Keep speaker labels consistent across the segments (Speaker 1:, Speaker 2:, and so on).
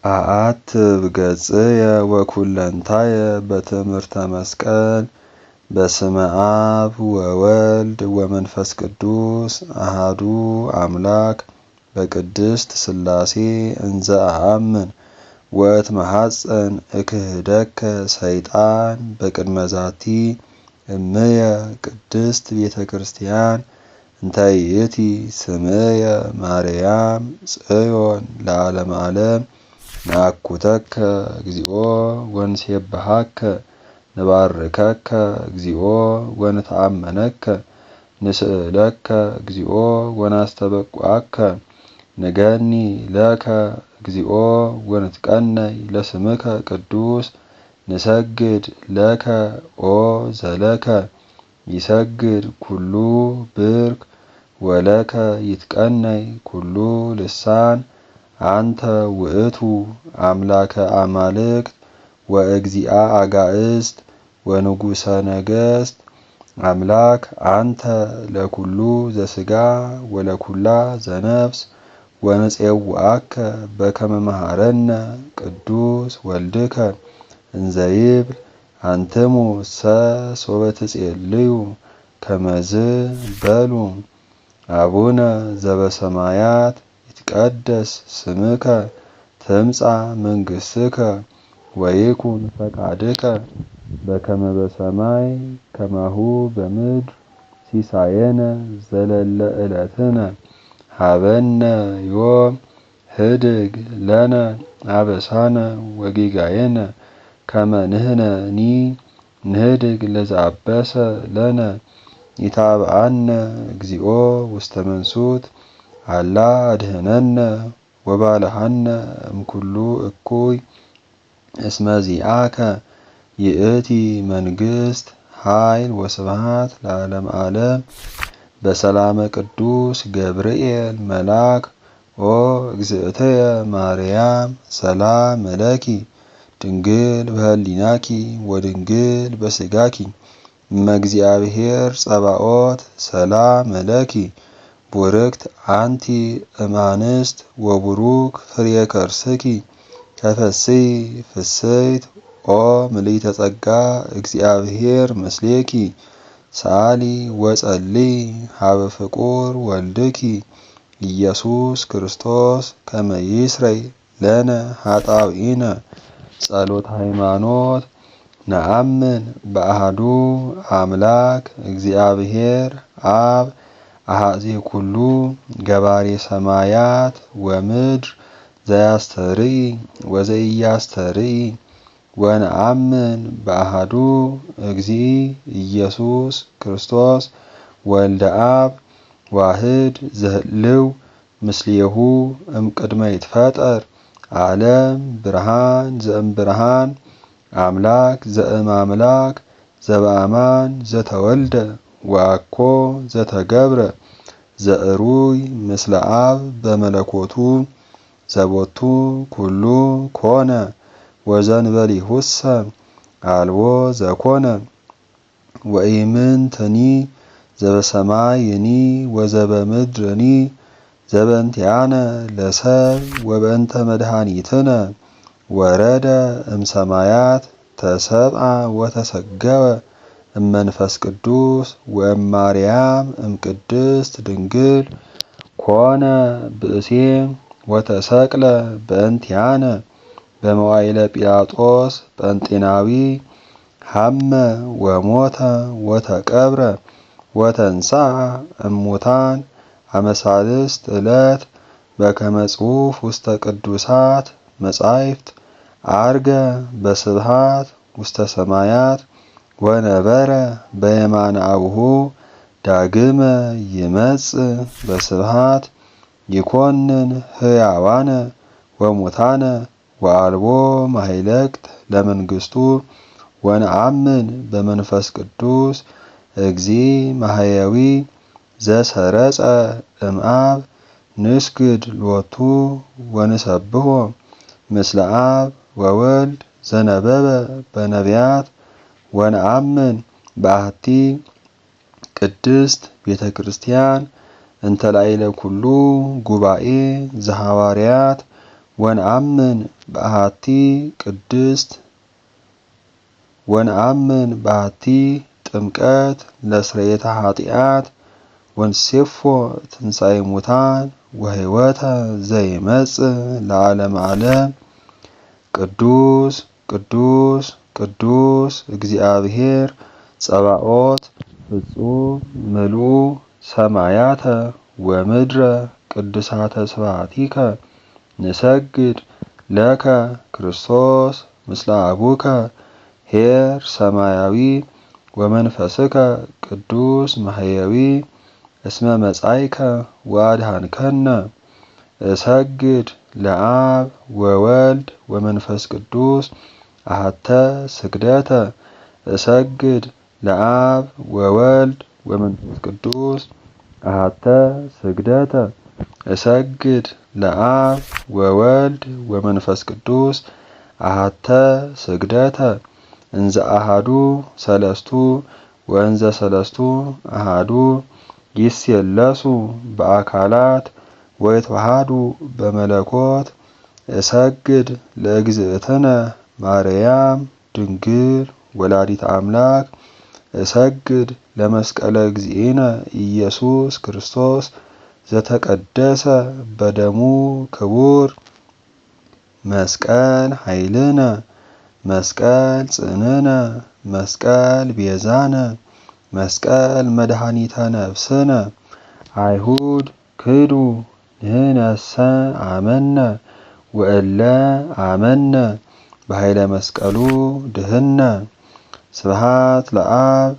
Speaker 1: አአት ብገጽየ ወኩለንታየ በትምህርተ መስቀል በስመ አብ ወወልድ ወመንፈስ ቅዱስ አሃዱ አምላክ በቅድስት ሥላሴ እንዘ አአምን ወእትመሐፀን እክህደከ ሰይጣን በቅድመ ዛቲ እምየ ቅድስት ቤተ ክርስቲያን እንተ ይእቲ ስምየ ማርያም ጽዮን ለዓለመ ዓለም ናኩተከ እግዚኦ ወንሴብሐከ ንባርከከ እግዚኦ ወንተአመነከ ንስእለከ እግዚኦ ወናስተበቁዐከ ንገኒ ለከ እግዚኦ ወንትቀነይ ለስምከ ቅዱስ ንሰግድ ለከ ኦ ዘለከ ይሰግድ ኩሉ ብርክ ወለከ ይትቀነይ ኩሉ ልሳን አንተ ውእቱ አምላከ አማልክት ወእግዚአ አጋእዝት ወንጉሰ ነገሥት አምላክ አንተ ለኩሉ ዘሥጋ ወለኩላ ዘነፍስ ወንፄውዐከ በከመ መሃረነ ቅዱስ ወልድከ እንዘ ይብል አንትሙ ሶበ ትጼልዩ ከመዝ በሉ አቡነ ዘበሰማያት ይትቀደስ ስምከ ትምጻእ መንግሥትከ ወይኩን ፈቃድከ በከመ በሰማይ ከማሁ በምድር ሲሳየነ ዘለለ ዕለትነ ሀበነ ዮም ህድግ ለነ አበሳነ ወጌጋየነ ከመ ንሕነኒ ንህድግ ለዘአበሰ ለነ ኢታብአነ እግዚኦ ውስተ መንሱት አላ አድኅነነ ወባልሐነ እምኩሉ እኩይ እስመ ዚአከ ይእቲ መንግሥት ኃይል ወስብሐት ለዓለመ ዓለም በሰላመ ቅዱስ ገብርኤል መልአክ ኦ እግዝእትየ ማርያም ሰላም ለኪ ድንግል በህሊናኪ ወድንግል በሥጋኪ እመ እግዚአብሔር ጸባኦት ሰላም ለኪ ቡርክት አንቲ እማንስት ወቡሩክ ፍሬ ከርስኪ ተፈሥሒ ፍሥሕት ኦ ምልዕተ ጸጋ እግዚአብሔር ምስሌኪ ሰአሊ ወጸልዪ ሀበ ፍቁር ወልድኪ ኢየሱስ ክርስቶስ ከመ ይስረይ ለነ ኃጣውኢነ ጸሎተ ሃይማኖት ነአምን በአሐዱ አምላክ እግዚአብሔር አብ አኀዜ ኩሉ ገባሬ ሰማያት ወምድር ዘያስተርኢ ወዘኢያስተርኢ ወነአምን በአሐዱ እግዚእ ኢየሱስ ክርስቶስ ወልደ አብ ዋህድ ዘህልው ምስሌሁ እምቅድመ ይትፈጠር ዓለም ብርሃን ዘእምብርሃን አምላክ ዘእምአምላክ ዘበአማን ዘተወልደ ወአኮ ዘተገብረ ዘእሩይ ምስለ አብ በመለኮቱ ዘቦቱ ኩሉ ኮነ ወዘንበሌሁሰ አልቦ ዘኮነ ወኢምንትኒ ዘበሰማይኒ ወዘበምድርኒ ዘበእንቲአነ ለሰብ ወበእንተ መድኃኒትነ ወረደ እምሰማያት ተሰብአ ወተሰገወ እመንፈስ ቅዱስ ወእማርያም እምቅድስት ድንግል ኮነ ብእሴ ወተሰቅለ በእንቲአነ በመዋዕለ ጲላጦስ ጰንጤናዊ ሐመ ወሞተ ወተቀብረ ወተንሥአ እሙታን አመ ሣልስት ዕለት በከመ ጽሑፍ ውስተ ቅዱሳት መጻሕፍት ዐርገ በስብሐት ውስተ ሰማያት ወነበረ በየማነ አቡሁ ዳግመ ይመጽእ በስብሐት ይኰንን ሕያዋነ ወሙታነ ወአልቦ ማኅለቅት ለመንግሥቱ ወነአምን በመንፈስ ቅዱስ እግዚእ ማሕየዊ ዘሰረጸ እምአብ ንስግድ ሎቱ ወንሰብሖ ምስለ አብ ወወልድ ዘነበበ በነቢያት ወነአምን በአሐቲ ቅድስት ቤተ ክርስቲያን እንተ ላዕለ ኩሉ ጉባኤ ዘሐዋርያት ወንአምን በአሐቲ ቅድስት ወንአምን በአሐቲ ጥምቀት ለስርየተ ኃጢአት ወንሴፎ ትንሣኤ ሙታን ወሕይወተ ዘይመጽእ ለዓለመ ዓለም። ቅዱስ ቅዱስ ቅዱስ እግዚአብሔር ጸባኦት ፍጹም ምሉእ ሰማያተ ወምድረ ቅዱሳተ ስብሐቲከ ንሰግድ ለከ ክርስቶስ ምስለ አቡከ ኄር ሰማያዊ ወመንፈስከ ቅዱስ ማሕየዊ እስመ መጻእከ ወአድኀንከነ። እሰግድ ለአብ ወወልድ ወመንፈስ ቅዱስ አሐተ ስግደተ እሰግድ ለአብ ወወልድ ወመንፈስ ቅዱስ አሐተ ስግደተ እሰግድ ለአብ ወወልድ ወመንፈስ ቅዱስ አሐተ ስግደተ እንዘ አሐዱ ሰለስቱ ወእንዘ ሰለስቱ አሐዱ ይሴለሱ በአካላት ወይትወሃዱ በመለኮት። እሰግድ ለእግዝእትነ ማርያም ድንግል ወላዲተ አምላክ እሰግድ ለመስቀለ እግዚእነ ኢየሱስ ክርስቶስ ዘተቀደሰ በደሙ ክቡር። መስቀል ኃይልነ መስቀል ጽንዕነ መስቀል ቤዛነ መስቀል መድኃኒተ ነፍስነ። አይሁድ ክዱ ንሕነሰ አመነ ወእለ አመነ በኃይለ መስቀሉ ድህነ። ስብሐት ለአብ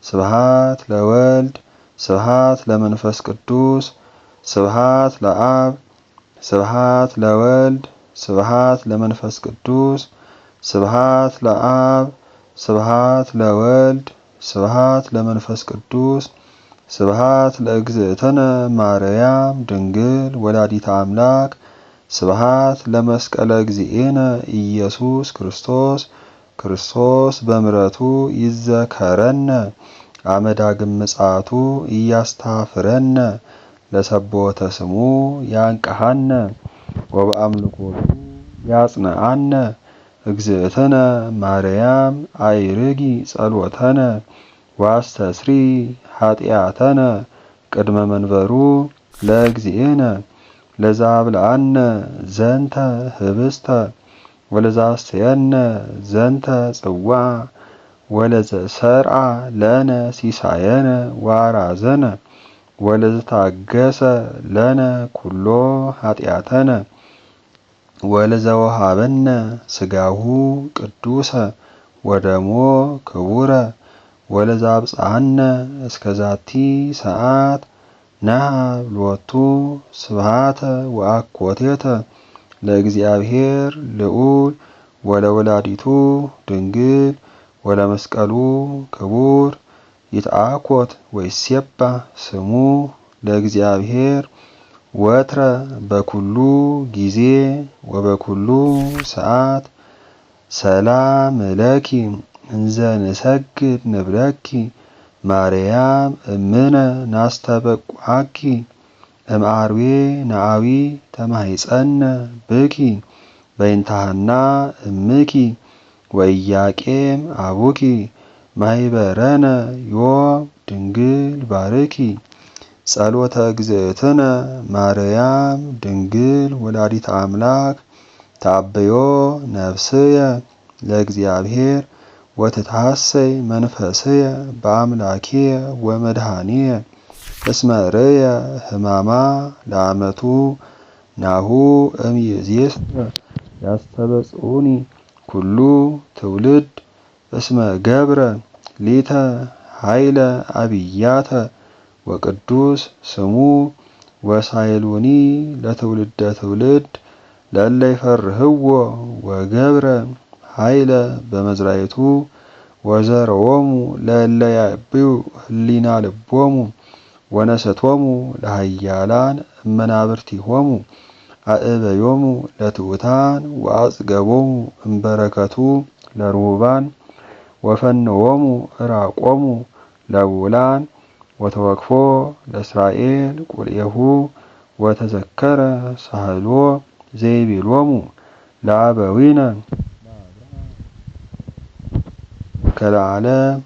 Speaker 1: ስብሐት ለወልድ ስብሐት ለመንፈስ ቅዱስ ስብሐት ለአብ ስብሐት ለወልድ ስብሐት ለመንፈስ ቅዱስ ስብሐት ለአብ ስብሐት ለወልድ ስብሐት ለመንፈስ ቅዱስ ስብሐት ለእግዝእትነ ማርያም ድንግል ወላዲተ አምላክ ስብሐት ለመስቀለ እግዚእነ ኢየሱስ ክርስቶስ። ክርስቶስ በምሕረቱ ይዘከረነ አመ ዳግም ምጽአቱ ኢያስታፍረነ ለሰቦተ ስሙ ያንቀሐነ ወበአምልኮቱ ያጽንዓነ። እግዝእትነ ማርያም አይርጊ ጸሎተነ ዋስተስሪ ኃጢአተነ ቅድመ መንበሩ ለእግዚእነ። ለዛብልዐነ ዘንተ ህብስተ ወለዛስተየነ ዘንተ ጽዋዕ ወለዘሰርዓ ለነ ሲሳየነ ወአራዘነ ወለዘታገሰ ለነ ኩሎ ኃጢአተነ ወለዘወሃበነ ሥጋሁ ቅዱሰ ወደሞ ክቡረ ወለዛብጽሐነ እስከ ዛቲ ሰዓት ነሃብ ሎቱ ስብሐተ ወአኮቴተ ለእግዚአብሔር ልዑል ወለወላዲቱ ድንግል ወለመስቀሉ ክቡር። ይትአኮት ወይሴባህ ስሙ ለእግዚአብሔር ወትረ በኩሉ ጊዜ ወበኩሉ ሰዓት። ሰላም ለኪ እንዘ ንሰግድ ንብለኪ ማርያም እምነ ናስተበቁዓኪ እምአርዌ ነአዊ ተማሂፀነ ብኪ በይንታሃና እምኪ ወኢያቄም አቡኪ ማይበረነ ዮም ድንግል ባርኪ። ጸሎተ እግዝእትነ ማርያም ድንግል ወላዲተ አምላክ ታበዮ ነፍስየ ለእግዚአብሔር ወትትሐሰይ መንፈስየ በአምላክየ ወመድኃኒየ እስመ ርእየ ሕማማ ለአመቱ ናሁ እምይእዜሰ ያስተበጽኡኒ ኩሉ ትውልድ እስመ ገብረ ሊተ ኃይለ አብያተ ወቅዱስ ስሙ ወሳይሉኒ ለትውልደ ትውልድ ለእለ ይፈርህዎ ወገብረ ኃይለ በመዝራይቱ ወዘረዎሙ ለእለ ያብዩ ህሊና ልቦሙ ወነሰቶሙ ለኃያላን እመናብርቲሆሙ አእበዮሙ ለትሑታን ወአጽገቦሙ እምበረከቱ ለርሁባን ወፈነዎሙ ዕራቆሙ ለውላን ወተወክፎ ለእስራኤል ቁልኤሁ ወተዘከረ ሳህሎ ዘይቤሎሙ ለአበዊነ ከለዓለም